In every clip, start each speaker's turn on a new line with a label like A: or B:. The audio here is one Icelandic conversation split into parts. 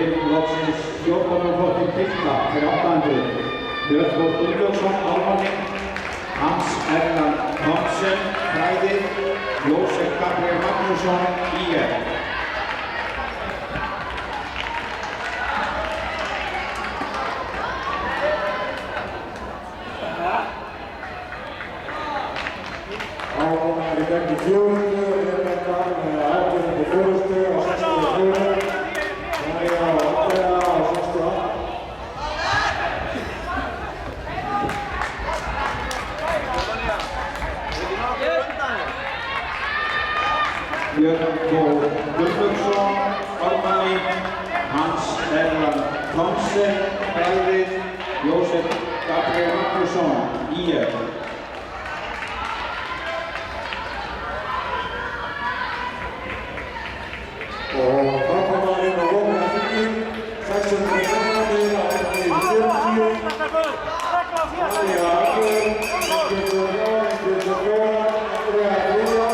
A: lið loksins 14. flokkin pilta fyrir 800. Björn Þór Gunnlaugsson, Ármanning, Hans Erland Thomsen, Fræðir, Jósef Gabriel Magnússon, IR.
B: Ármanning er gegn í 400, Reynendar með 18 på fórustu og 64. Maria og Andrea á 68.
A: Björn Þór Gunnlaugsson, Ármanning, Hans Erland Thomsen, Fræðir, Jósef Gabriel Magnússon, IR.
B: Og framkvæmdarinn á Rómur Fylling, 614 á 40. Maria Argur, 94, Andrea Guðja.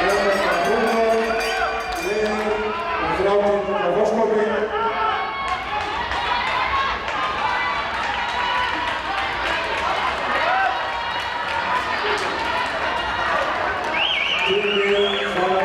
B: Rebekka Brúnhár, lið 30 á Fossmóti. Tilbúið,